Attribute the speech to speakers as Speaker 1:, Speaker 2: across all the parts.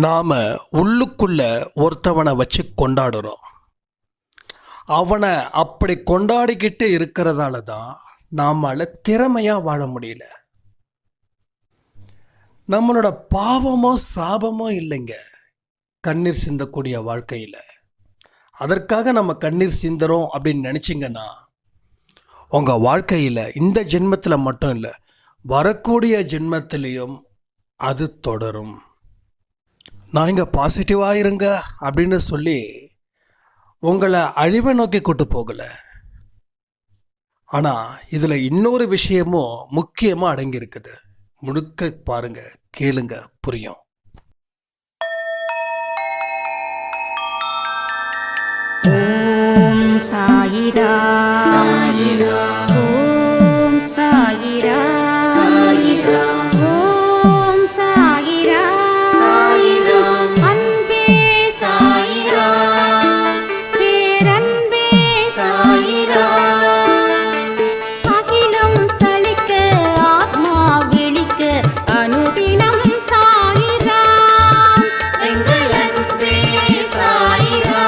Speaker 1: நாம் உள்ளுக்குள்ள ஒருத்தவனை வச்சு கொண்டாடுறோம். அவனை அப்படி கொண்டாடிக்கிட்டு இருக்கிறதால தான் நாமால் திறமையாக வாழ முடியல. நம்மளோட பாவமோ சாபமோ இல்லைங்க கண்ணீர் சிந்தக்கூடிய வாழ்க்கையில். அதற்காக நம்ம கண்ணீர் சிந்துறோம் அப்படின்னு நினச்சிங்கன்னா உங்கள் வாழ்க்கையில் இந்த ஜென்மத்தில் மட்டும் இல்லை, வரக்கூடிய ஜென்மத்திலையும் அது தொடரும். நான் இங்கே பாசிட்டிவாக இருங்க அப்படின்னு சொல்லி உங்களை அழிவை நோக்கி கூட்டு போகலை. ஆனால் இதில் இன்னொரு விஷயமும் முக்கியமாக அடங்கியிருக்குது. முழுக்க பாருங்க, கேளுங்க, புரியும்.
Speaker 2: ஓம் சாயிரா சாயிரா, ஓம் சாயிரா சாயிரா, ஓம் சாயிரா சாயிரா, அன்பே சாயிரா, பேரன்பே சாயிரா, அகிலம் தளிக்க ஆத்மா விழிக்க அனுதினம் சாயிரா, எங்கள் அன்பே சாயிரா.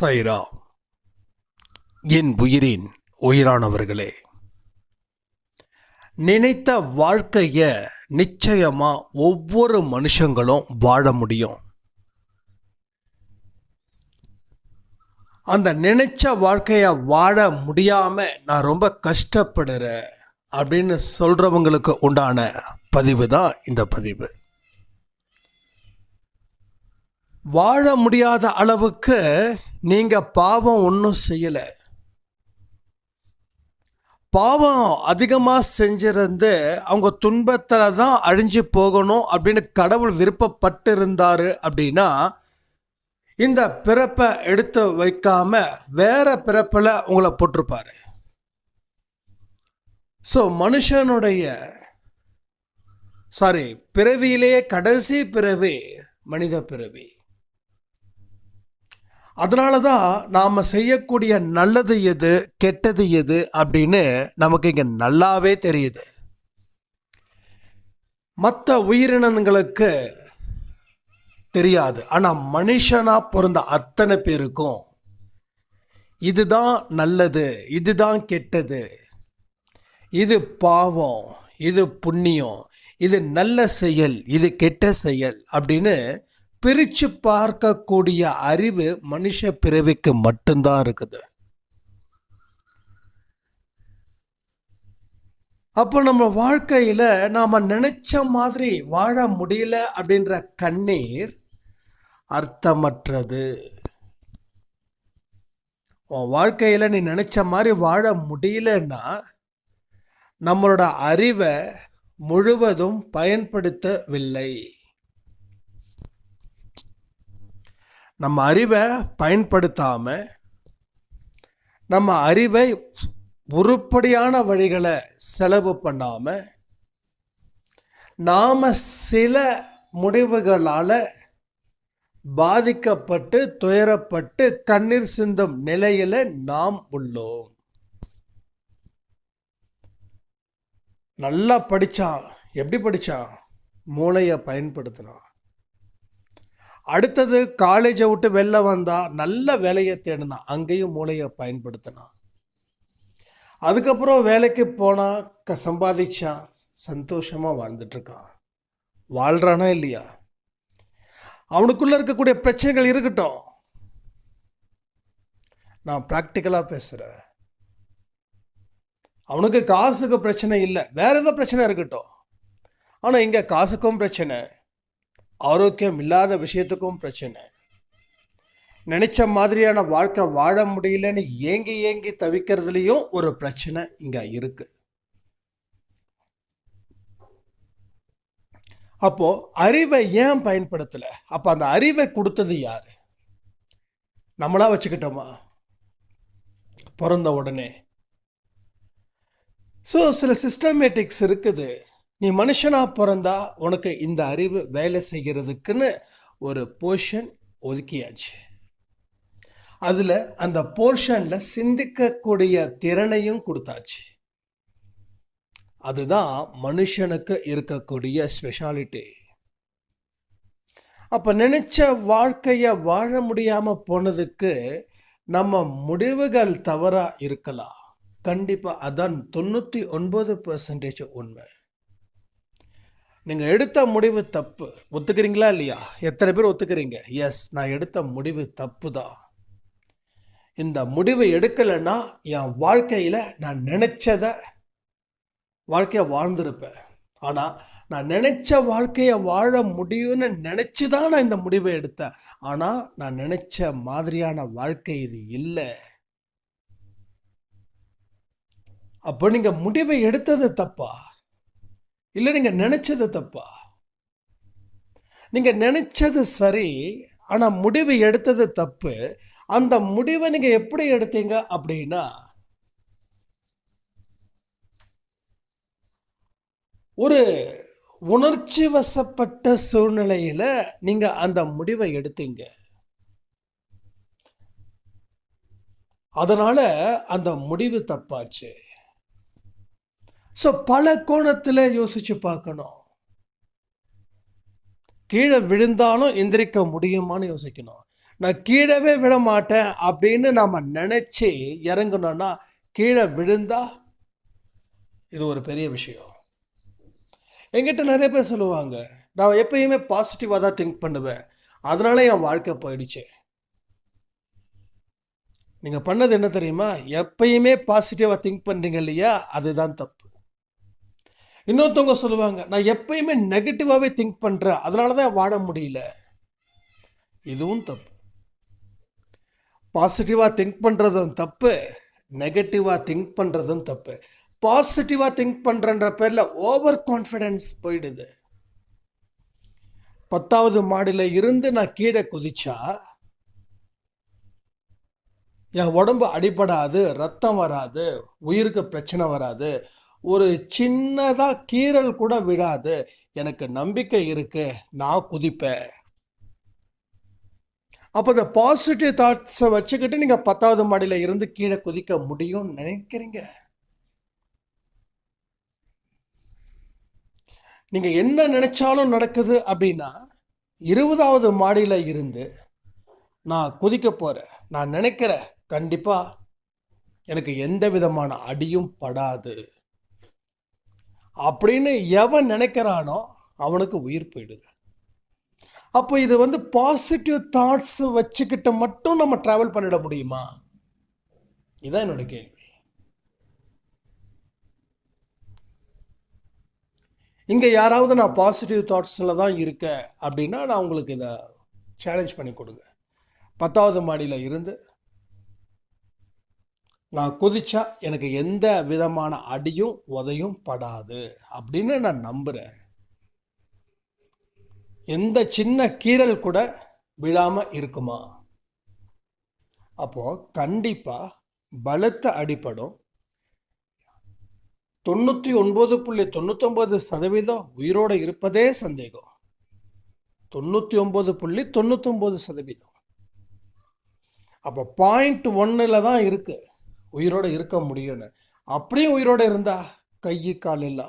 Speaker 1: சாயிரா. என் உயிரின் உயிரானவர்களே, நினைத்த வாழ்க்கைய நிச்சயமா ஒவ்வொரு மனுஷங்களும் வாழ முடியும். அந்த நினைச்ச வாழ்க்கைய வாழ முடியாம நான் ரொம்ப கஷ்டப்படுறேன் அப்படின்னு சொல்றவங்களுக்கு உண்டான பதிவு தான் இந்த பதிவு. வாழ முடியாத அளவுக்கு நீங்க பாவம் ஒன்றும் செய்யலை. பாவம் அதிகமாக செஞ்சிருந்து அவங்க துன்பத்தில் தான் அழிஞ்சு போகணும் அப்படின்னு கடவுள் விருப்பப்பட்டு இருந்தாரு அப்படின்னா இந்த பிறப்பை எடுத்து வைக்காம வேற பிறப்பில் உங்களை போட்டிருப்பாரு. ஸோ மனுஷனுடைய பிறவியிலேயே கடைசி பிறவி மனித பிறவி. அதனால தான் நாம் செய்யக்கூடிய நல்லது எது கெட்டது எது அப்படின்னு நமக்கு இங்கே நல்லாவே தெரியுது. மற்ற உயிரினங்களுக்கு தெரியாது. ஆனால் மனுஷனாக பிறந்த அத்தனை பேருக்கும் இதுதான் நல்லது, இதுதான் கெட்டது, இது பாவம், இது புண்ணியம், இது நல்ல செயல், இது கெட்ட செயல் அப்படின்னு பிரித்து பார்க்கக்கூடிய அறிவு மனுஷ பிறவிக்கு மட்டும்தான் இருக்குது. அப்போ நம்ம வாழ்க்கையில் நாம் நினைச்ச மாதிரி வாழ முடியல அப்படின்ற கண்ணீர் அர்த்தமற்றது. உன் வாழ்க்கையில் நீ நினைச்ச மாதிரி வாழ முடியலன்னா நம்மளோட அறிவை முழுவதும் பயன்படுத்தவில்லை. நம்ம அறிவை பயன்படுத்தாம நம்ம அறிவை உருப்படியான வழிகளை செலவு பண்ணாம நாம சில முடிவுகளால் பாதிக்கப்பட்டு துயரப்பட்டு கண்ணீர் சிந்தும் நிலையில நாம் உள்ளோம். நல்லா படிச்சான். எப்படி படிச்சான்? மூளையை பயன்படுத்தினான். அடுத்தது காலேஜை விட்டு வெளில வந்தா நல்ல வேலையை தேடினான், அங்கேயும் மூளையை பயன்படுத்தினான். அதுக்கப்புறம் வேலைக்கு போனால் சம்பாதிச்சான், சந்தோஷமாக வாழ்ந்துட்டுருக்கான். வாழ்கிறானா இல்லையா? அவனுக்குள்ளே இருக்கக்கூடிய பிரச்சனைகள் இருக்கட்டும், நான் ப்ராக்டிக்கலாக பேசுகிறேன். அவனுக்கு காசுக்கு பிரச்சனை இல்லை, வேற ஏதோ பிரச்சனை இருக்கட்டும். ஆனால் இங்கே காசுக்கும் பிரச்சனை, ஆரோக்கியம் இல்லாத விஷயத்துக்கும் பிரச்சனை, நினைச்ச மாதிரியான வாழ்க்கை வாழ முடியலன்னு ஏங்கி ஏங்கி தவிக்கிறதுலையும் ஒரு பிரச்சனை இங்கே இருக்கு. அப்போ அறிவை ஏன் பயன்படுத்தல? அப்ப அந்த அறிவை கொடுத்தது யாரு? நம்மளா வச்சுக்கிட்டோமா பிறந்த உடனே? ஸோ சில சிஸ்டமேட்டிக்ஸ் இருக்குது. நீ மனுஷனா பிறந்தா உனக்கு இந்த அறிவு வேலை செய்கிறதுக்குன்னு ஒரு போர்ஷன் ஒதுக்கியாச்சு. அதில் அந்த போர்ஷனில் சிந்திக்கக்கூடிய திறனையும் கொடுத்தாச்சு. அதுதான் மனுஷனுக்கு இருக்கக்கூடிய ஸ்பெஷாலிட்டி. அப்போ நினைச்ச வாழ்க்கையை வாழ முடியாமல் போனதுக்கு நம்ம முடிவுகள் தவறாக இருக்கலாம். கண்டிப்பாக அதான் 99% உண்மை. நீங்கள் எடுத்த முடிவு தப்பு. ஒத்துக்கிறீங்களா இல்லையா? எத்தனை பேர் ஒத்துக்கிறீங்க? எஸ், நான் எடுத்த முடிவு தப்பு தான். இந்த முடிவை எடுக்கலைன்னா என் வாழ்க்கையில் நான் நினச்சதை வாழ்க்கையை வாழ்ந்திருப்பேன். ஆனால் நான் நினச்ச வாழ்க்கையை வாழ முடியும்னு நினச்சி தான் நான் இந்த முடிவை எடுத்தேன். ஆனால் நான் நினச்ச மாதிரியான வாழ்க்கை இது இல்லை. அப்போ நீங்கள் முடிவை எடுத்தது தப்பா இல்லை நீங்கள் நினச்சது தப்பா? நீங்கள் நினச்சது சரி, ஆனால் முடிவு எடுத்தது தப்பு. அந்த முடிவை நீங்கள் எப்படி எடுத்தீங்க அப்படின்னா, ஒரு உணர்ச்சி வசப்பட்ட சூழ்நிலையில் நீங்கள் அந்த முடிவை எடுத்தீங்க. அதனால் அந்த முடிவு தப்பாச்சு. ஸோ பல கோணத்தில் யோசிச்சு பார்க்கணும். கீழே விழுந்தாலும் எந்திரிக்க முடியுமான்னு யோசிக்கணும். நான் கீழவே விழ மாட்டேன் அப்படின்னு நாம் நினச்சி இறங்கணும்னா கீழே விழுந்தா இது ஒரு பெரிய விஷயம். என்கிட்ட நிறைய பேர் சொல்லுவாங்க, நான் எப்பயுமே பாசிட்டிவாக தான் திங்க் பண்ணுவேன், அதனால என் வாழ்க்கை போயிடுச்சு. நீங்கள் பண்ணது என்ன தெரியுமா? எப்பயுமே பாசிட்டிவாக திங்க் பண்ணுறீங்க இல்லையா, அதுதான் தப்பு. இன்னொருத்தவங்க சொல்லுவாங்க, நான் எப்பயுமே நெகட்டிவாகவே திங்க் பண்ணுறேன், அதனால தான் வாழ முடியல. இதுவும் தப்பு. பாசிட்டிவாக திங்க் பண்ணுறதும் தப்பு, நெகட்டிவாக திங்க் பண்ணுறதும் தப்பு. பாசிட்டிவாக திங்க் பண்ணுறன்ற பேரில் ஓவர் கான்ஃபிடென்ஸ் போயிடுது. 10வது மாடியில் இருந்து நான் கீழே குதிச்சா என் உடம்பு அடிபடாது, ரத்தம் வராது, உயிருக்கு பிரச்சனை வராது, ஒரு சின்னதாக கீறல் கூட விடாது. எனக்கு நம்பிக்கை இருக்கு, நான் குதிப்பேன். அப்போ இந்த பாசிட்டிவ் தாட்ஸை வச்சுக்கிட்டு நீங்கள் 10வது மாடியில் இருந்து கீழே குதிக்க முடியும்னு நினைக்கிறீங்க? நீங்கள் என்ன நினைச்சாலும் நடக்குது அப்படின்னா, 20வது மாடியில் இருந்து நான் குதிக்க போகிறேன், நான் நினைக்கிறேன் கண்டிப்பாக எனக்கு எந்த விதமான அடியும் படாது அப்படின்னு எவன் நினைக்கிறானோ அவனுக்கு உயிர் போயிடுது. அப்போ இது பாசிட்டிவ் தாட்ஸ் வச்சுக்கிட்ட மட்டும் நம்ம ட்ராவல் பண்ணிட முடியுமா? இதுதான் என்னோட கேள்வி. இங்கே யாராவது நான் பாசிட்டிவ் தாட்ஸில் தான் இருக்கேன் அப்படின்னா நான் உங்களுக்கு இதை சேலஞ்ச் பண்ணி கொடுங்க. 10வது மாடியில் இருந்து நான் குதிச்சா எனக்கு எந்த விதமான அடியும் உதையும் படாது அப்படின்னு நான் நம்புகிறேன். எந்த சின்ன கீறல் கூட விழாமல் இருக்குமா? அப்போது கண்டிப்பாக பலத்த அடிப்படும். 99.99% உயிரோடு இருப்பதே சந்தேகம். 99.99%. அப்போ 0.1 தான் இருக்குது உயிரோடு இருக்க முடியும்னு. அப்படியும் உயிரோடு இருந்தால் கை கால் இல்லை.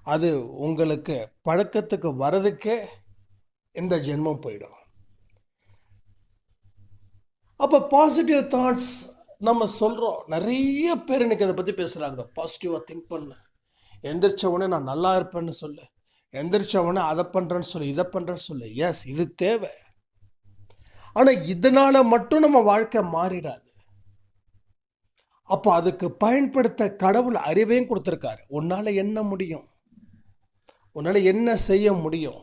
Speaker 1: அது உங்களுக்கு பழக்கத்துக்கு வரதுக்கே இந்த ஜென்மம் போயிடும். அப்போ பாசிட்டிவ் தாட்ஸ் நம்ம சொல்கிறோம். நிறைய பேர் இன்னைக்கு அதை பற்றி பேசுகிறாங்க. பாசிட்டிவாக திங்க் பண்ண, எந்திரிச்ச உடனே நான் நல்லா இருப்பேன்னு சொல்லு, எந்திரிச்ச உடனே அதை பண்ணுறேன்னு சொல்லு, இதை பண்ணுறேன்னு சொல்லு. எஸ், இது தேவை. ஆனால் இதனால் மட்டும் நம்ம வாழ்க்கை மாறிடாது. அப்போ அதுக்கு பயன்படுத்த கடவுள் அறிவையும் கொடுத்துருக்காரு. உன்னால் என்ன முடியும், உன்னால் என்ன செய்ய முடியும்.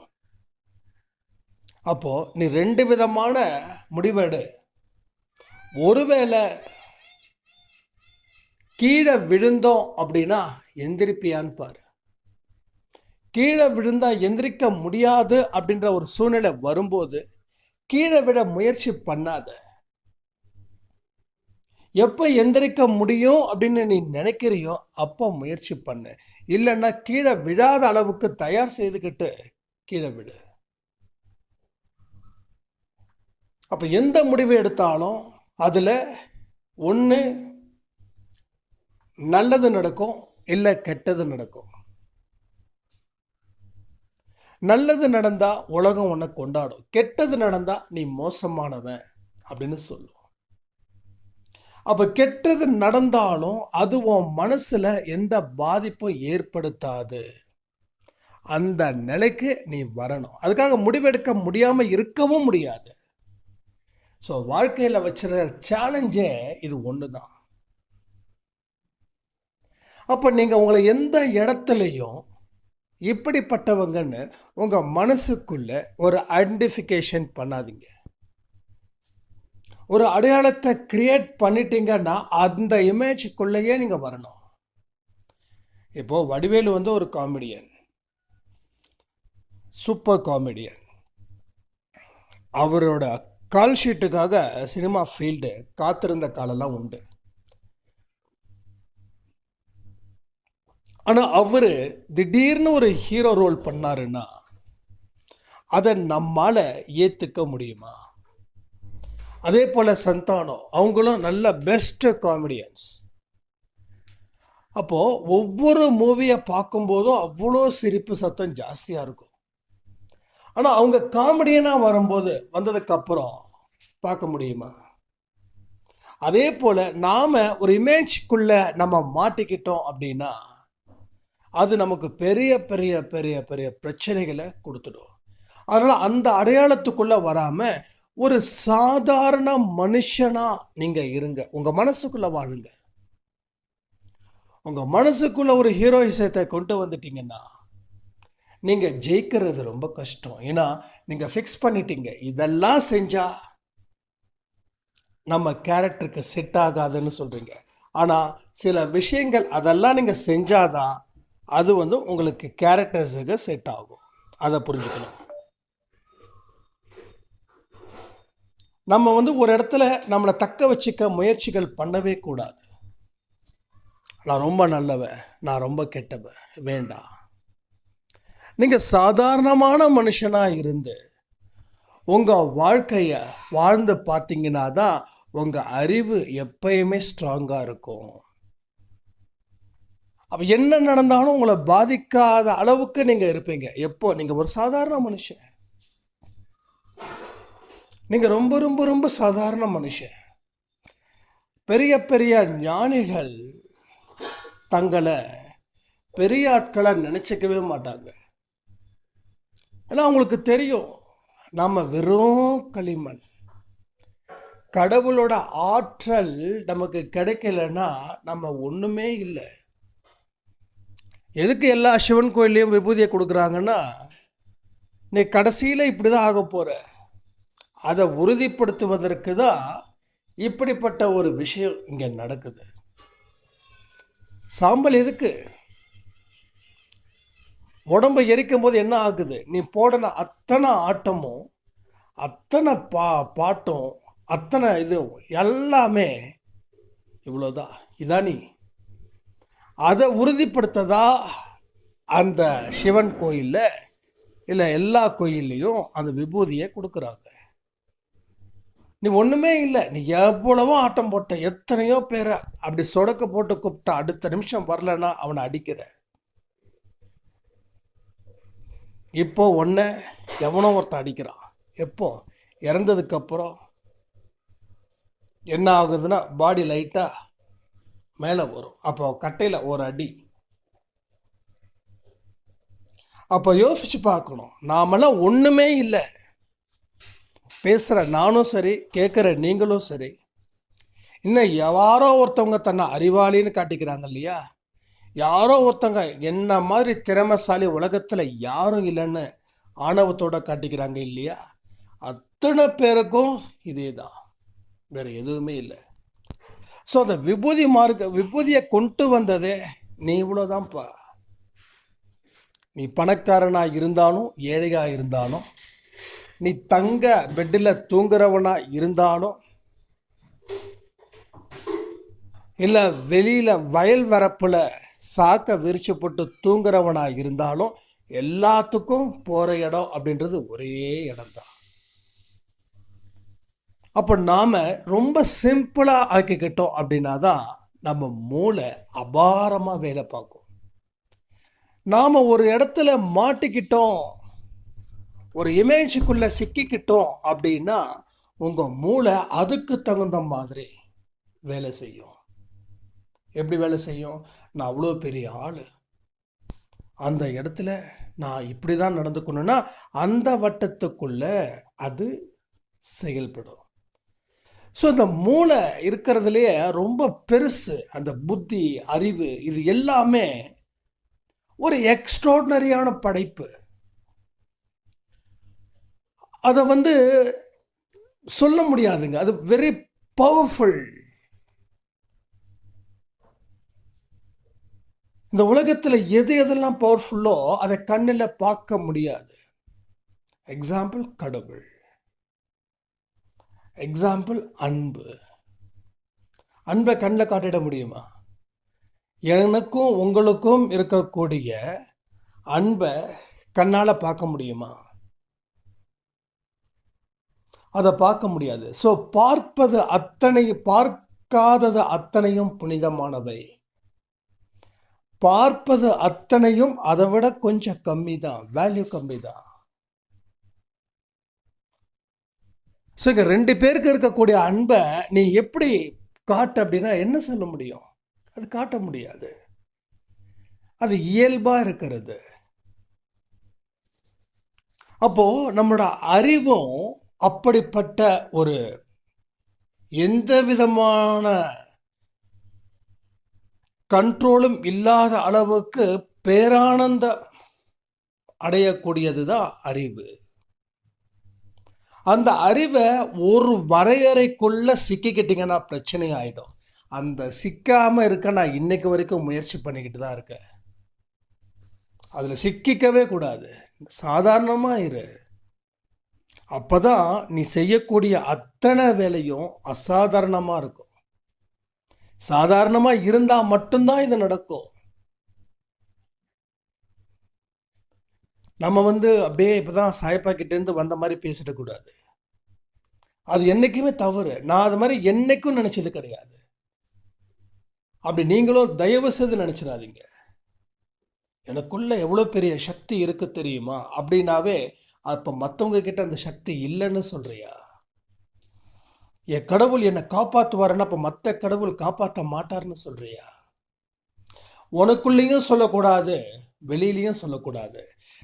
Speaker 1: அப்போது நீ 2 விதமான முடிவெடு. ஒருவேளை கீழே விழுந்தோம் அப்படின்னா எந்திரிப்பியான்னு பாரு. கீழே விழுந்தால் எந்திரிக்க முடியாது அப்படின்ற ஒரு சூழ்நிலை வரும்போது கீழே விட முயற்சி பண்ணாத. எப்போ எந்திரிக்க முடியும் அப்படின்னு நீ நினைக்கிறியோ அப்போ முயற்சி பண்ணு. இல்லைன்னா கீழே விழாத அளவுக்கு தயார் செய்துக்கிட்டு கீழே விடு. அப்போ எந்த முடிவு எடுத்தாலும் அதில் ஒன்று நல்லது நடக்கும், இல்லை கெட்டது நடக்கும். நல்லது நடந்தால் உலகம் உன்னை கொண்டாடும், கெட்டது நடந்தால் நீ மோசமானவன் அப்படின்னு சொல்லும். அப்போ கெட்டது நடந்தாலும் அது உன் மனசில் எந்த பாதிப்பும் ஏற்படுத்தாது. அந்த நிலைக்கு நீ வரணும். அதுக்காக முடிவெடுக்க முடியாமல் இருக்கவும் முடியாது. ஸோ வாழ்க்கையில் வச்சிருக்கிற சேலஞ்சே இது ஒன்று தான். அப்போ நீங்கள் உங்களை எந்த இடத்துலையும் இப்படிப்பட்டவங்கன்னு உங்கள் மனசுக்குள்ள ஒரு ஐடென்டிஃபிகேஷன் பண்ணாதீங்க. ஒரு அடையாளத்தை கிரியேட் பண்ணிட்டீங்கன்னா அந்த இமேஜுக்குள்ளேயே நீங்கள் வரணும். இப்போது வடிவேலு ஒரு காமெடியன், சூப்பர் காமெடியன். அவரோட கால் ஷீட்டுக்காக சினிமா ஃபீல்டு காத்திருந்த காலெல்லாம் உண்டு. ஆனால் அவர் திடீர்னு ஒரு ஹீரோ ரோல் பண்ணாருன்னா அதை நம்மால் ஏற்றுக்க முடியுமா? அதே போல் சந்தானம், அவங்களும் நல்ல பெஸ்ட்டு காமெடியன்ஸ். அப்போது ஒவ்வொரு மூவியை பார்க்கும்போதும் அவ்வளோ சிரிப்பு சத்தம் ஜாஸ்தியாக இருக்கும். ஆனால் அவங்க காமெடியனாக வரும்போது வந்ததுக்கப்புறம் பார்க்க முடியுமா? அதே போல் நாம் ஒரு இமேஜ்குள்ளே நம்ம மாட்டிக்கிட்டோம் அப்படின்னா அது நமக்கு பெரிய பெரிய பெரிய பெரிய பிரச்சனைகளை கொடுத்துடும். அதனால் அந்த அடையாளத்துக்குள்ளே வராமல் ஒரு சாதாரண மனுஷனாக நீங்கள் இருங்க. உங்கள் மனசுக்குள்ளே வாழுங்க. உங்கள் மனசுக்குள்ளே ஒரு ஹீரோயிசத்தை கொண்டு வந்துட்டீங்கன்னா நீங்கள் ஜெயிக்கிறது ரொம்ப கஷ்டம். ஏன்னா நீங்கள் ஃபிக்ஸ் பண்ணிட்டீங்க, இதெல்லாம் செஞ்சால் நம்ம கேரக்டருக்கு செட் ஆகாதுன்னு சொல்கிறீங்க. ஆனால் சில விஷயங்கள் அதெல்லாம் நீங்கள் செஞ்சாதான் அது உங்களுக்கு கேரக்டர்ஸுக்கு செட் ஆகும். அதை புரிஞ்சுக்கணும். நம்ம ஒரு இடத்துல நம்மளை தக்க வச்சுக்க முயற்சிகள் பண்ணவே கூடாது. நான் ரொம்ப நல்லவன், நான் ரொம்ப கெட்டவன், வேண்டாம். நீங்கள் சாதாரணமான மனுஷனாக இருந்து உங்கள் வாழ்க்கையை வாழ்ந்து பார்த்தீங்கன்னா தான் உங்கள் அறிவு எப்பயுமே ஸ்ட்ராங்காக இருக்கும். அப்போ என்ன நடந்தாலும் உங்களை பாதிக்காத அளவுக்கு நீங்கள் இருப்பீங்க. எப்போ நீங்கள் ஒரு சாதாரண மனுஷன், நீங்கள் ரொம்ப ரொம்ப ரொம்ப சாதாரண மனுஷன். பெரிய பெரிய ஞானிகள் தங்களை பெரிய ஆட்களை நினச்சிக்கவே மாட்டாங்க. ஏன்னா அவங்களுக்கு தெரியும் நம்ம வெறும் களிமண். கடவுளோட ஆற்றல் நமக்கு கிடைக்கலன்னா நம்ம ஒன்றுமே இல்லை. எதுக்கு எல்லா சிவன் கோயிலையும் விபூதியை கொடுக்குறாங்கன்னா நீ கடைசியில் இப்படி தான் ஆக போகிற, அதை உறுதிப்படுத்துவதற்கு தான் இப்படிப்பட்ட ஒரு விஷயம் இங்கே நடக்குது. சாம்பல் எதுக்கு? உடம்பை எரிக்கும் போது என்ன ஆகுது? நீ போடன அத்தனை ஆட்டமும் அத்தனை பாட்டும் அத்தனை இது எல்லாமே இவ்வளோதான். இதான் நீ அதை உறுதிப்படுத்ததா அந்த சிவன் கோயிலில் இல்லை எல்லா கோயில்லையும் அந்த விபூதியை கொடுக்குறாங்க. நீ ஒன்றுமே இல்லை, நீ எவ்வளவோ ஆட்டம் போட்ட, எத்தனையோ பேரை அப்படி சொடக்க போட்டு கூப்பிட்டா அடுத்த நிமிஷம் வரலன்னா அவனை அடிக்கிற. இப்போ ஒன்றை எவனோ ஒருத்தன் அடிக்கிறான். எப்போ? இறந்ததுக்கப்புறம் என்ன ஆகுதுன்னா பாடி லைட்டாக மேலே வரும். அப்போ கட்டையில் ஒரு அடி. அப்போ யோசிச்சு பார்க்கணும், நாமெல்லாம் ஒன்றுமே இல்லை. பேசுகிற நானும் சரி, கேட்குற நீங்களும் சரி. இன்னும் யாரோ ஒருத்தவங்க தன்னை அறிவாளின்னு காட்டிக்கிறாங்க இல்லையா? யாரோ ஒருத்தவங்க என்ன மாதிரி திறமைசாலி உலகத்தில் யாரும் இல்லைன்னு ஆணவத்தோடு காட்டிக்கிறாங்க இல்லையா? அத்தனை பேருக்கும் இதே தான், வேறு எதுவுமே இல்லை. ஸோ அந்த விபூதியை கொண்டு வந்ததே நீ இவ்வளோதான்ப்பா. நீ பணக்காரனாக இருந்தாலும் ஏழையாக இருந்தாலும், நீ தங்க பெட்டில் தூங்குறவனா இருந்தாலும், இல்லை வெளியில் வயல் வரப்பில் சாக்க விரிச்சு போட்டு தூங்குறவனா இருந்தாலும், எல்லாத்துக்கும் போகிற இடம் அப்படின்றது ஒரே இடம்தான். அப்போ நாம் ரொம்ப சிம்பிளாக ஆக்கிக்கிட்டோம் அப்படின்னா தான் நம்ம மூளை அபாரமாக வேலை பார்க்கும். நாம் ஒரு இடத்துல மாட்டிக்கிட்டோம், ஒரு இமேஜுக்குள்ளே சிக்கிக்கிட்டோம் அப்படின்னா உங்கள் மூளை அதுக்கு தகுந்த மாதிரி வேலை செய்யும். எப்படி வேலை செய்யும்? நான் அவ்வளோ பெரிய ஆள், அந்த இடத்துல நான் இப்படி தான் நடந்துக்கணும்னா அந்த வட்டத்துக்குள்ளே அது செயல்படும். ஸோ இந்த மூளை இருக்கிறதுலையே ரொம்ப பெருசு. அந்த புத்தி, அறிவு, இது எல்லாமே ஒரு எக்ஸ்ட்ராடினரியான படைப்பு. அதை சொல்ல முடியாதுங்க. அது வெரி பவர்ஃபுல். இந்த உலகத்தில் எது எதெல்லாம் பவர்ஃபுல்லோ அதை கண்ணில் பார்க்க முடியாது. எக்ஸாம்பிள் கடவுள், எக்ஸாம்பிள் அன்பு. அன்பை கண்ணில் காட்டிட முடியுமா? எனக்கும் உங்களுக்கும் இருக்கக்கூடிய அன்பை கண்ணால் பார்க்க முடியுமா? அதை பார்க்க முடியாது. ஸோ பார்க்காதது அத்தனையும் புனிதமானவை, பார்ப்பது அத்தனையும் அதை விட கொஞ்சம் கம்மி தான், வேல்யூ கம்மி தான். ஸோ இங்கே 2 பேருக்கு இருக்கக்கூடிய அன்பை நீ எப்படி காட்டு அப்படின்னா என்ன சொல்ல முடியும்? அது காட்ட முடியாது. அது இயல்பாக இருக்கிறது. அப்போ நம்மளோட அறிவும் அப்படிப்பட்ட ஒரு எந்த விதமான கண்ட்ரோலும் இல்லாத அளவுக்கு பேரானந்த அடையக்கூடியது தான் அறிவு. அந்த அறிவை ஒரு வரையறைக்குள்ள சிக்கிக்கிட்டீங்கன்னா பிரச்சனை ஆகிடும். அந்த சிக்காமல் இருக்க நான் இன்னைக்கு வரைக்கும் முயற்சி பண்ணிக்கிட்டு தான் இருக்கேன். அதில் சிக்கிக்கவே கூடாது. சாதாரணமாக இரு. அப்போ தான் நீ செய்யக்கூடிய அத்தனை வேலையும் அசாதாரணமாக இருக்கும். சாதாரணமாக இருந்தால் மட்டும்தான் இது நடக்கும். நம்ம அப்படியே இப்போ தான் சாயப்பாக்கிட்டேருந்து வந்த மாதிரி பேசிடக்கூடாது. அது என்றைக்குமே தவறு. நான் அது மாதிரி என்றைக்கும் நினச்சது கிடையாது. அப்படி நீங்களும் தயவு செய்து நினச்சிடாதீங்க. எனக்குள்ள எவ்வளோ பெரிய சக்தி இருக்கு தெரியுமா அப்படின்னாவே அப்போ மற்றவங்க கிட்ட அந்த சக்தி இல்லைன்னு சொல்கிறியா? என் கடவுள் என்னை காப்பாற்றுவாருன்னா அப்போ மற்ற கடவுள் காப்பாற்ற மாட்டார்னு சொல்கிறியா? உனக்குள்ளேயும் சொல்லக்கூடாது, வெளியிலையும் சொல்லக்கூடாது.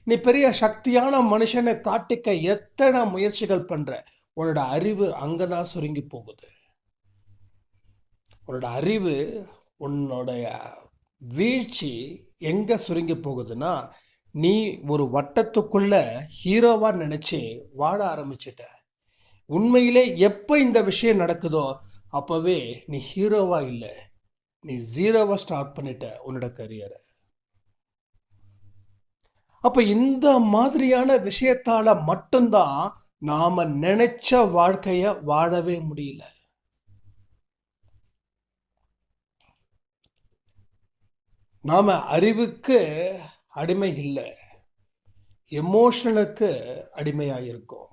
Speaker 1: நீ பெரிய சக்தியான மனுஷனை காட்டிக்க எத்தனை முயற்சிகள் பண்ணுற, உன்னோட அறிவு அங்கே தான் சுருங்கி போகுது. உன்னோட அறிவு, உன்னுடைய வீழ்ச்சி எங்கே சுருங்கி போகுதுன்னா, நீ ஒரு வட்டத்துக்குள்ள ஹீரோவாக நினச்சி வாழ ஆரம்பிச்சிட்ட. உண்மையிலே எப்போ இந்த விஷயம் நடக்குதோ அப்போவே நீ ஹீரோவாக இல்லை, நீ ஜீரோவாக ஸ்டார்ட் பண்ணிட்ட உன்னோட கரியரை. அப்போ இந்த மாதிரியான விஷயத்தால் மட்டும்தான் நாம் நினைச்ச வாழ்க்கையை வாழவே முடியல. நாம் அறிவுக்கு அடிமை இல்லை, எமோஷனலுக்கு அடிமையாக இருக்கோம்.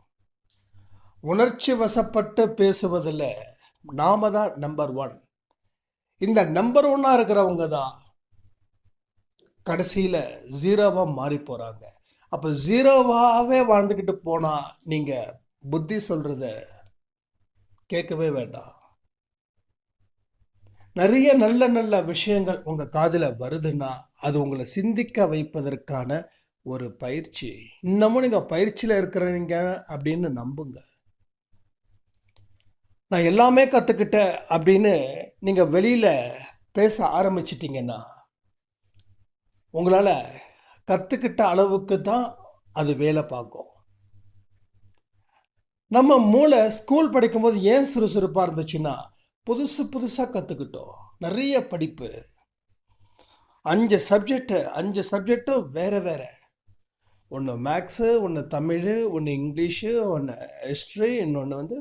Speaker 1: உணர்ச்சி வசப்பட்டு பேசுவதில் நாம தான் நம்பர் 1. இந்த நம்பர் 1 இருக்கிறவங்க தான் கடைசியில் ஜீரோவாக மாறி போகிறாங்க. அப்போ ஜீரோவாகவே வாழ்ந்துக்கிட்டு போனால் நீங்கள் புத்தி சொல்கிறத கேட்கவே வேண்டாம். நிறைய நல்ல நல்ல விஷயங்கள் உங்கள் காதில் வருதுன்னா அது உங்களை சிந்திக்க வைப்பதற்கான ஒரு பயிற்சி. இன்னமும் நீங்கள் பயிற்சியில் இருக்கிறீங்க அப்படின்னு நம்புங்க. நான் எல்லாமே கற்றுக்கிட்டேன் அப்படின்னு நீங்கள் வெளியில் பேச ஆரம்பிச்சிட்டிங்கன்னா உங்களால் கற்றுக்கிட்ட அளவுக்கு தான் அது வேலை பார்க்கும். நம்ம மூளை ஸ்கூல் படிக்கும்போது ஏன் சுறுசுறுப்பாக இருந்துச்சுன்னா புதுசாக கற்றுக்கிட்டோம். நிறைய படிப்பு, 5 சப்ஜெக்டும் வேறு வேறு. ஒன்று மேக்ஸு, ஒன்று தமிழ், ஒன்று இங்கிலீஷு, ஒன்று ஹிஸ்ட்ரி, இன்னொன்று வந்து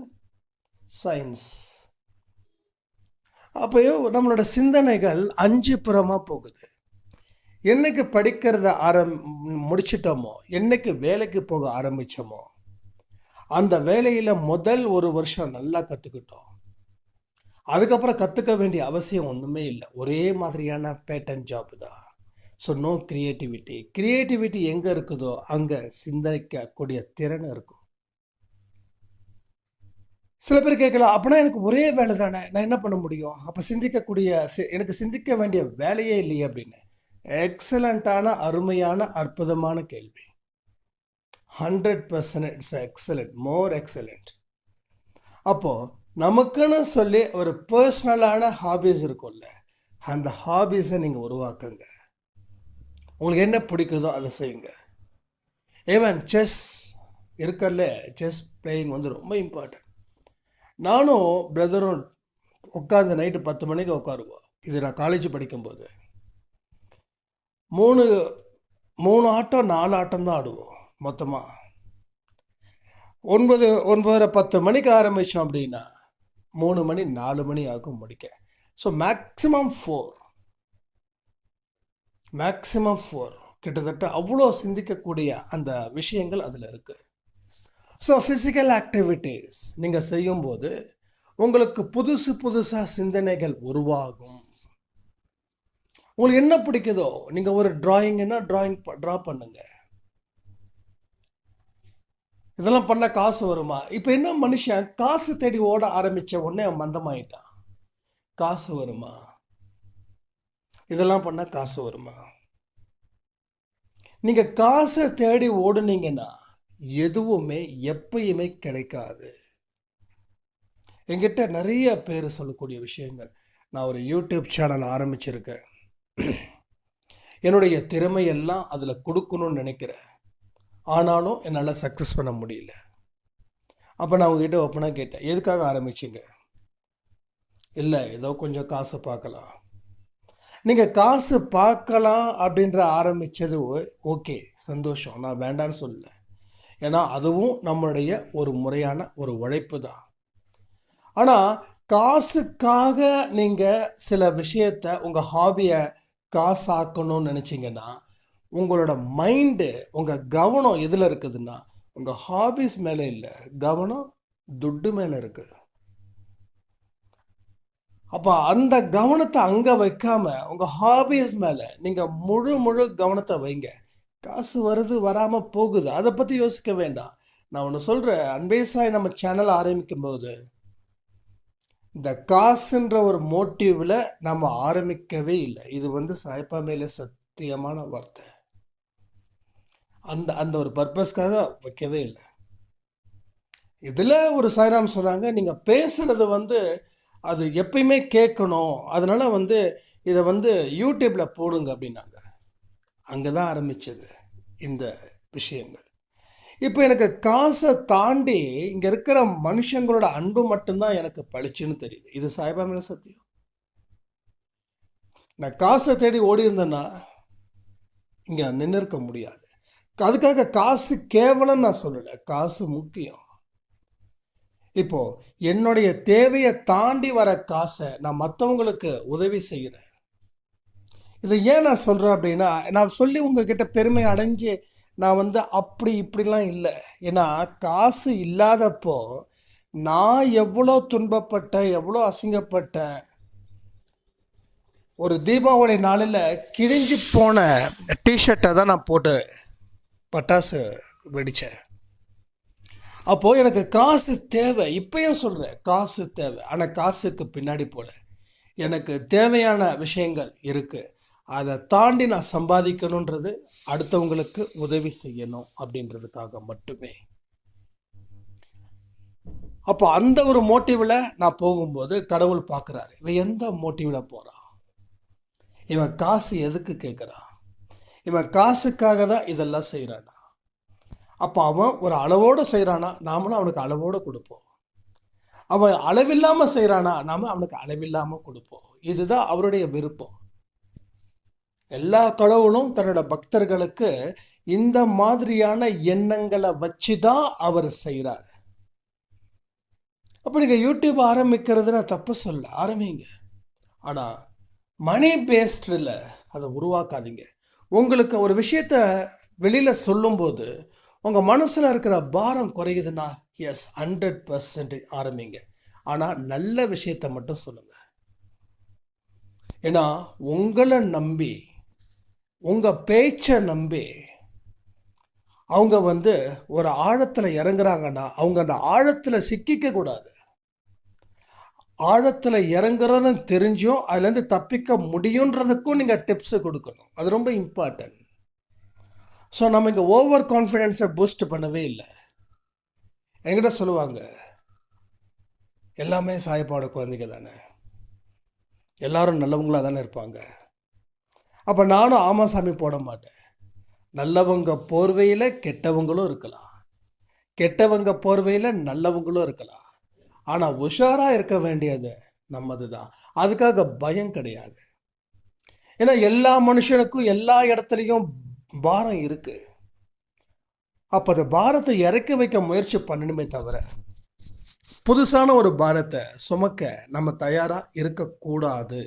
Speaker 1: சயின்ஸ். அப்போ நம்மளோட சிந்தனைகள் 5 புறமாக போகுது. என்னைக்கு படிக்கிறத முடிச்சிட்டோமோ, என்னைக்கு வேலைக்கு போக ஆரம்பித்தோமோ, அந்த வேலையில் முதல் 1 வருஷம் நல்லா கற்றுக்கிட்டோம். அதுக்கப்புறம் கற்றுக்க வேண்டிய அவசியம் ஒன்றுமே இல்லை. ஒரே மாதிரியான பேட்டர்ன் ஜாப் தான். So no creativity. கிரியேட்டிவிட்டி எங்கே இருக்குதோ அங்கே சிந்திக்கக்கூடிய திறன் இருக்கும். சில பேர் கேட்கலாம், அப்படின்னா எனக்கு ஒரே வேலை தானே, நான் என்ன பண்ண முடியும்? அப்போ எனக்கு சிந்திக்க வேண்டிய வேலையே இல்லையே அப்படின்னு. எக்ஸலண்ட்டான, அருமையான, அற்புதமான கேள்வி. 100% இட்ஸ் எக்ஸலண்ட், மோர் எக்ஸலண்ட். அப்போது நமக்குன்னு சொல்லி ஒரு பர்சனலான ஹாபீஸ் இருக்கும்ல, அந்த ஹாபீஸை நீங்கள் உருவாக்குங்க. உங்களுக்கு என்ன பிடிக்குதோ அதை செய்யுங்க. ஈவன் செஸ் இருக்கல, செஸ் பிளேயிங் வந்து ரொம்ப இம்பார்ட்டன்ட். நானும் பிரதரும் உட்காந்து நைட்டு 10 மணிக்கு உட்காருவோம். இது நான் காலேஜ் படிக்கும்போது 3 ஆட்டம் 4 ஆட்டம் தான் ஆடுவோம் மொத்தமாக. 9 10 மணிக்கு ஆரம்பித்தோம் அப்படின்னா 3 மணி 4 மணி ஆகும் முடிக்க. ஸோ மேக்ஸிமம் 4 கிட்டத்தட்ட அவ்வளோ சிந்திக்கக்கூடிய அந்த விஷயங்கள் அதில் இருக்குது. ஸோ ஃபிசிக்கல் ஆக்டிவிட்டீஸ் நீங்கள் செய்யும்போது உங்களுக்கு புதுசாக சிந்தனைகள் உருவாகும். உங்களுக்கு என்ன பிடிக்குதோ, நீங்கள் ஒரு ட்ராயிங்கன்னா ட்ரா பண்ணுங்க. இதெல்லாம் பண்ண காசு வருமா? இப்போ என்ன மனுஷன் காசு தேடி ஓட ஆரம்பித்த உடனே மந்தமாயிட்டான். காசு வருமா? இதெல்லாம் பண்ண காசு வருமா? நீங்கள் காசை தேடி ஓடுனீங்கன்னா எதுவுமே எப்பயுமே கிடைக்காது. என்கிட்ட நிறைய பேர் சொல்லக்கூடிய விஷயங்கள். நான் ஒரு யூடியூப் சேனல் ஆரம்பிச்சிருக்கேன். என்னுடைய திறமையெல்லாம் அதில் கொடுக்கணும்னு நினைக்கிறேன். ஆனாலும் என்னால் சக்ஸஸ் பண்ண முடியல. அப்போ நான் உங்ககிட்ட ஓப்பனாக கேட்டேன், எதுக்காக ஆரம்பிச்சிங்க? இல்லை, ஏதோ கொஞ்சம் காசு பார்க்கலாம். நீங்கள் காசு பார்க்கலாம் அப்படின்ற ஆரம்பித்தது ஓகே, சந்தோஷம், நான் வேண்டான்னு சொல்லல. ஏன்னா அதுவும் நம்மளுடைய ஒரு முறையான ஒரு உழைப்பு தான். ஆனால் காசுக்காக நீங்கள் சில விஷயத்தை, உங்கள் ஹாபியை காசாக்கணும்னு நினச்சிங்கன்னா உங்களோட மைண்டு, உங்கள் கவனம் எதில் இருக்குதுன்னா உங்கள் ஹாபிஸ் மேலே இல்லை, கவனம் துட்டு மேலே இருக்குது. அப்போ அந்த கவனத்தை அங்கே வைக்காமல் உங்கள் ஹாபிஸ் மேலே நீங்கள் முழு கவனத்தை வைங்க. காசு வருது வராமல் போகுது, அதை பற்றி யோசிக்க வேண்டாம். நான் ஒன்று சொல்கிறேன், அன்பே சாய் நம்ம சேனல் ஆரம்பிக்கும் போது இந்த காசுன்ற ஒரு மோட்டிவில் நம்ம ஆரம்பிக்கவே இல்லை. இது வந்து சாய்ப்பா மேலே சத்தியமான வார்த்தை. அந்த ஒரு பர்பஸ்க்காக வைக்கவே இல்லை. இதில் ஒரு சாய்ராம் சொன்னாங்க, நீங்கள் பேசுகிறது வந்து அது எப்பயுமே கேட்கணும், அதனால் வந்து இதை வந்து யூடியூப்பில் போடுங்க அப்படின்னாங்க. அங்கே தான் ஆரம்பித்தது இந்த விஷயங்கள். இப்போ எனக்கு காசை தாண்டி இங்கே இருக்கிற மனுஷங்களோட அன்பு மட்டும்தான் எனக்கு பளிச்சுன்னு தெரியுது. இது சாய்பா மேலே சத்தியம். நான் காசை தேடி ஓடி இருந்தேன்னா இங்கே நின்று இருக்க முடியாது. அதுக்காக காசு கேவலம் நான் சொல்லலை, காசு முக்கியம். இப்போது என்னுடைய தேவையை தாண்டி வர காசை நான் மற்றவங்களுக்கு உதவி செய்கிறேன். இதை ஏன் நான் சொல்கிறேன் அப்படின்னா, நான் சொல்லி உங்ககிட்ட பெருமை அடைஞ்சு நான் வந்து அப்படி இப்படிலாம் இல்லை. ஏன்னா காசு இல்லாதப்போ நான் எவ்வளோ துன்பப்பட்டேன், எவ்வளோ அசிங்கப்பட்டேன். ஒரு தீபாவளி நாளில் கிழிஞ்சு போன டிஷர்ட்டை தான் நான் போட்டு பட்டாசு வெடித்தேன். அப்போது எனக்கு காசு தேவை, இப்பயும் சொல்கிறேன் காசு தேவை. ஆனால் காசுக்கு பின்னாடி போல எனக்கு தேவையான விஷயங்கள் இருக்குது. அதை தாண்டி நான் சம்பாதிக்கணுன்றது, அடுத்தவங்களுக்கு உதவி செய்யணும் அப்படின்றதுக்காக மட்டுமே. அப்போ அந்த ஒரு மோட்டிவில் நான் போகும்போது கடவுள் பார்க்குறாரு, இவன் எந்த மோட்டிவில் போகிறான், இவன் காசு எதுக்கு கேட்குறான், இவன் காசுக்காக தான் இதெல்லாம் செய்கிறானா. அப்போ அவன் ஒரு அளவோடு செய்கிறானா, நாமளும் அவனுக்கு அளவோடு கொடுப்போம். அவன் அளவில்லாமல் செய்கிறானா, நாம் அவனுக்கு அளவில்லாமல் கொடுப்போம். இதுதான் அவருடைய விருப்பம். எல்லா கடவுளும் தன்னோட பக்தர்களுக்கு இந்த மாதிரியான எண்ணங்களை வச்சு தான் அவர் செய்கிறார். அப்போ நீங்கள் யூடியூப் ஆரம்பிக்கிறது நான் தப்பு சொல்ல, ஆரம்பிங்க. ஆனால் மணி பேஸ்டில் அதை உருவாக்காதீங்க. உங்களுக்கு ஒரு விஷயத்த வெளியில் சொல்லும்போது உங்கள் மனசில் இருக்கிற பாரம் குறையுதுன்னா எஸ் 100% ஆரம்பிங்க. ஆனால் நல்ல விஷயத்த மட்டும் சொல்லுங்கள். ஏன்னா உங்களை நம்பி, உங்கள் பேச்சை நம்பி அவங்க ஒரு ஆழத்தில் இறங்குறாங்கன்னா அவங்க அந்த ஆழத்தில் சிக்கிக்க கூடாது. ஆழத்தில் இறங்குறோன்னு தெரிஞ்சும் அதுலேருந்து தப்பிக்க முடியுன்றதுக்கும் நீங்கள் டிப்ஸு கொடுக்கணும். அது ரொம்ப இம்பார்ட்டன்ட். ஸோ நம்ம இங்கே ஓவர் கான்ஃபிடென்ஸை பூஸ்ட் பண்ணவே இல்லை. என்கிட்ட சொல்லுவாங்க, எல்லாமே சாயப்பாடு குழந்தைங்க தானே, எல்லாரும் நல்லவங்களாக தானே இருப்பாங்க. அப்போ நானும் ஆமாசாமி போட மாட்டேன். நல்லவங்க போர்வையில் கெட்டவங்களும் இருக்கலாம், கெட்டவங்க போர்வையில் நல்லவங்களும் இருக்கலாம். ஆனால் உஷாராக இருக்க வேண்டியது நம்மது தான். அதுக்காக பயம் கிடையாது. ஏன்னா எல்லா மனுஷனுக்கும் எல்லா இடத்துலையும் பாரம் இருக்குது. அப்போ அந்த பாரத்தை இறக்கி வைக்க முயற்சி பண்ணணுமே தவிர புதுசான ஒரு பாரத்தை சுமக்க நம்ம தயாராக இருக்கக்கூடாது.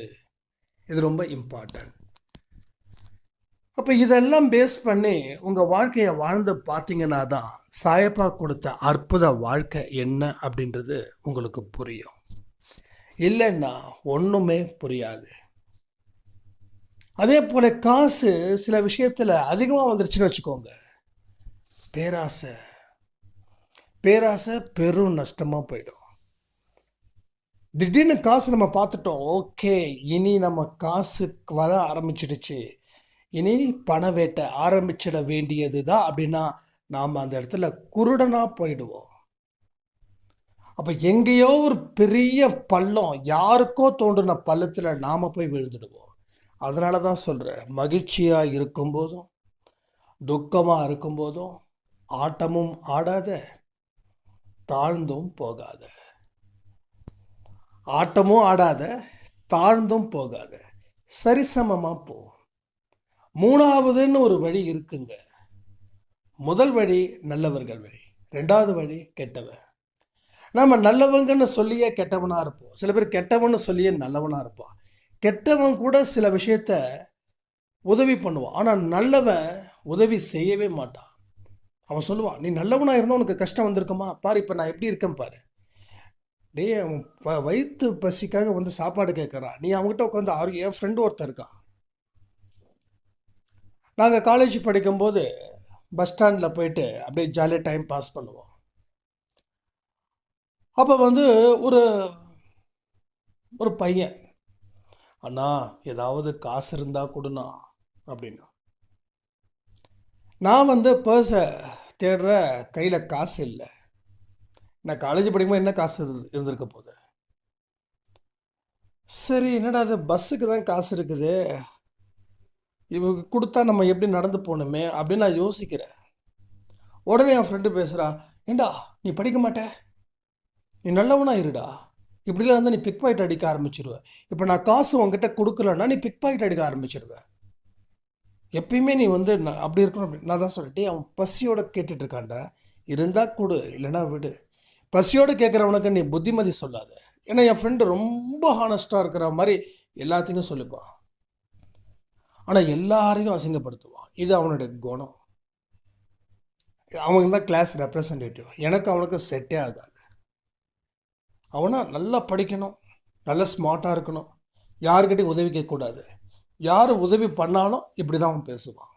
Speaker 1: இது ரொம்ப இம்பார்ட்டன்ட். அப்போ இதெல்லாம் பேஸ் பண்ணி உங்கள் வாழ்க்கையை வாழ்ந்து பார்த்தீங்கன்னா தான் சாயப்பா கொடுத்த அற்புத வாழ்க்கை என்ன அப்படின்றது உங்களுக்கு புரியும். இல்லைன்னா ஒன்றுமே புரியாது. அதே போல் காசு சில விஷயத்தில் அதிகமாக வந்துருச்சுன்னு வச்சுக்கோங்க, பேராசை பெரும் நஷ்டமாக போயிடும். திடீர்னு காசு நம்ம பார்த்துட்டோம், ஓகே இனி நம்ம காசு வர ஆரம்பிச்சிடுச்சு, இனி பண வேட்டை ஆரம்பிச்சிட வேண்டியது தான் அப்படின்னா நாம் அந்த இடத்துல குருடனாக போயிடுவோம். அப்போ எங்கேயோ ஒரு பெரிய பள்ளம், யாருக்கோ தோன்றின பள்ளத்தில் நாம் போய் விழுந்துடுவோம். அதனால தான் சொல்கிறேன், மகிழ்ச்சியாக இருக்கும்போதும் துக்கமாக இருக்கும்போதும் ஆட்டமும் ஆடாத, தாழ்ந்தும் போகாத. ஆட்டமும் ஆடாத, தாழ்ந்தும் போகாத, சரிசமமாக போ. மூணாவதுன்னு ஒரு வழி இருக்குங்க. முதல் வழி நல்லவர்கள் வழி, ரெண்டாவது வழி கெட்டவன். நம்ம நல்லவங்கன்னு சொல்லியே கெட்டவனாக இருப்போம். சில பேர் கெட்டவன்னு சொல்லியே நல்லவனாக இருப்பான். கெட்டவன் கூட சில விஷயத்த உதவி பண்ணுவான், ஆனால் நல்லவன் உதவி செய்யவே மாட்டான். அவன் சொல்லுவான், நீ நல்லவனாக இருந்தால் உனக்கு கஷ்டம் வந்திருக்குமா பாரு, இப்போ நான் எப்படி இருக்கேன் பாரு. டே அவன் வயிற்று பசிக்காக சாப்பாடு கேட்குறான், நீ அவங்ககிட்ட உட்காந்து என் ஃப்ரெண்டு ஒருத்தர் இருக்கான். நாங்கள் காலேஜ் படிக்கும்போது பஸ் ஸ்டாண்டில் போயிட்டு அப்படியே ஜாலியாக டைம் பாஸ் பண்ணுவோம். அப்போ ஒரு பையன், அண்ணா ஏதாவது காசு இருந்தால் கொடுண்ணா அப்படின்னா. நான் பர்ஸை தேடுற, கையில் காசு இல்லை. நான் காலேஜ் படிக்கும்போது என்ன காசு இருந்திருக்க போகுது. சரி என்னடா அது, பஸ்ஸுக்கு தான் காசு இருக்குது, இவங்க கொடுத்தா நம்ம எப்படி நடந்து போகணுமே அப்படின்னு நான் யோசிக்கிறேன். உடனே என் ஃப்ரெண்டு பேசுகிறான், ஏண்டா நீ படிக்க மாட்டே, நீ நல்லவனா இருடா, இப்படிலாம் இருந்தால் நீ பிக் பாக்கெட் அடிக்க ஆரம்பிச்சிடுவேன். இப்போ நான் காசு உங்ககிட்ட கொடுக்கலன்னா நீ பிக் பாக்கெட் அடிக்க ஆரம்பிச்சிடுவேன். எப்பயுமே நீ அப்படி இருக்கணும். அப்படி நான் தான் சொல்லிட்டே, அவன் பசியோடு கேட்டுட்ருக்கான்டா, இருந்தால் கொடு இல்லைன்னா விடு. பசியோடு கேட்குறவனுக்கு நீ புத்திமதி சொல்லாத. ஏன்னா என் ஃப்ரெண்டு ரொம்ப ஹானஸ்ட்டாக இருக்கிற மாதிரி எல்லாத்தையும் சொல்லிப்பான், ஆனால் எல்லாரையும் அசிங்கப்படுத்துவான். இது அவனுடைய குணம். அவன் தான் கிளாஸ் ரெப்ரசன்டேட்டிவ். எனக்கு அவனுக்கு செட்டே ஆகாது. அவனா நல்லா படிக்கணும், நல்லா ஸ்மார்ட்டாக இருக்கணும், யாருக்கிட்டையும் உதவி கேட்கக்கூடாது. யார் உதவி பண்ணாலும் இப்படி தான் அவன் பேசுவான்.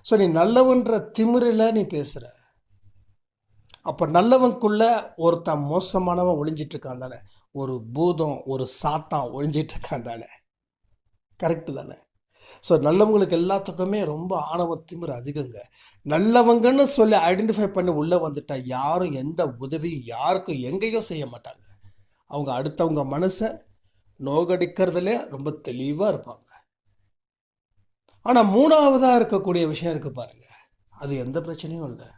Speaker 1: ஸோ நீ நல்லவன்ற திமிரில் நீ பேசுகிற. அப்போ நல்லவனுக்குள்ள ஒருத்தன் மோசமானவன் ஒளிஞ்சிட்ருக்கான் தானே, ஒரு பூதம், ஒரு சாத்தான் ஒளிஞ்சிட்ருக்கான் தானே, கரெக்டு தானே? ஸோ நல்லவங்களுக்கு எல்லாத்துக்குமே ரொம்ப ஆணவ திமிரு அதிகங்க. நல்லவங்கன்னு சொல்லி ஐடென்டிஃபை பண்ணி உள்ளே வந்துட்டா யாரும் எந்த உதவியும் யாருக்கும் எங்கேயும் செய்ய மாட்டாங்க. அவங்க அடுத்தவங்க மனசை நோகடிக்கிறதுலே ரொம்ப தெளிவாக இருப்பாங்க. ஆனால் மூணாவதாக இருக்கக்கூடிய விஷயம் இருக்குது பாருங்கள், அது எந்த பிரச்சனையும் இல்லை.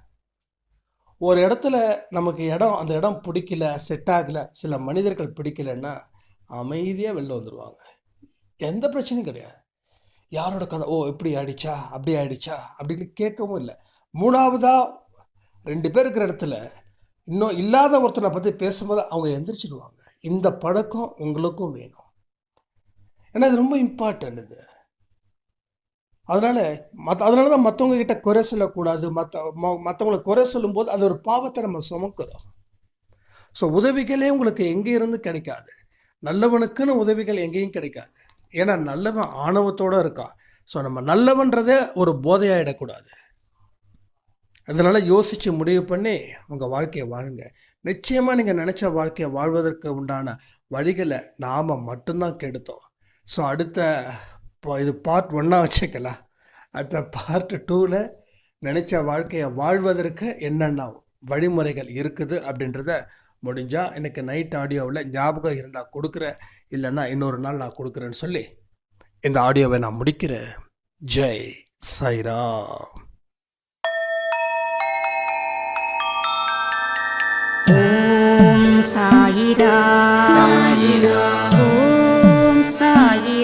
Speaker 1: ஒரு இடத்துல நமக்கு அந்த இடம் பிடிக்கல, செட் ஆகலை, சில மனிதர்கள் பிடிக்கலைன்னா அமைதியாக வெளில வந்துடுவாங்க. எந்த பிரச்சனையும் கிடையாது. யாரோட கதை, ஓ இப்படி ஆயிடுச்சா அப்படி ஆயிடுச்சா அப்படின்னு கேட்கவும் இல்லை. மூணாவதா 2 பேர் இருக்கிற இடத்துல இன்னும் இல்லாத ஒருத்தனை பற்றி பேசும்போது அவங்க எந்திரிச்சிடுவாங்க. இந்த பழக்கம் உங்களுக்கும் வேணும். ஏன்னா இது ரொம்ப இம்பார்ட்டன்ட் இது. அதனால தான் மற்றவங்க கிட்ட குறை சொல்லக்கூடாது. மற்றவங்களை குறை சொல்லும்போது அது ஒரு பாவத்தை நம்ம சுமக்கிறோம். ஸோ உதவிகளே உங்களுக்கு எங்கே இருந்து கிடைக்காது. நல்லவனுக்குன்னு உதவிகள் எங்கேயும் கிடைக்காது. ஏன்னா நல்லவன் ஆணவத்தோடு இருக்கான். ஸோ நம்ம நல்லவன்றதே ஒரு போதையாகிடக்கூடாது. அதனால் யோசித்து முடிவு பண்ணி உங்கள் வாழ்க்கையை வாழுங்க. நிச்சயமாக நீங்கள் நினச்ச வாழ்க்கையை வாழ்வதற்கு உண்டான வழிகளை நாம் மட்டும்தான் கெடுத்தோம். ஸோ இது பார்ட் 1 வச்சுக்கலாம். அடுத்த பார்ட் 2ல் நினச்ச வாழ்க்கையை வாழ்வதற்கு என்னென்ன வழிமுறைகள் இருக்குது அப்படின்றத முடிஞ்சால் எனக்கு நைட் ஆடியோவில் ஞாபகம் இருந்தால் கொடுக்குறேன், இல்லைன்னா இன்னொரு நாள் நான் கொடுக்குறேன்னு சொல்லி இந்த ஆடியோவை நான் முடிக்கிறேன். ஜெய் சாய்ராம்.
Speaker 2: ஓம் சாயிரா.
Speaker 3: சாயிரா.
Speaker 2: ஓம் சாயிரா.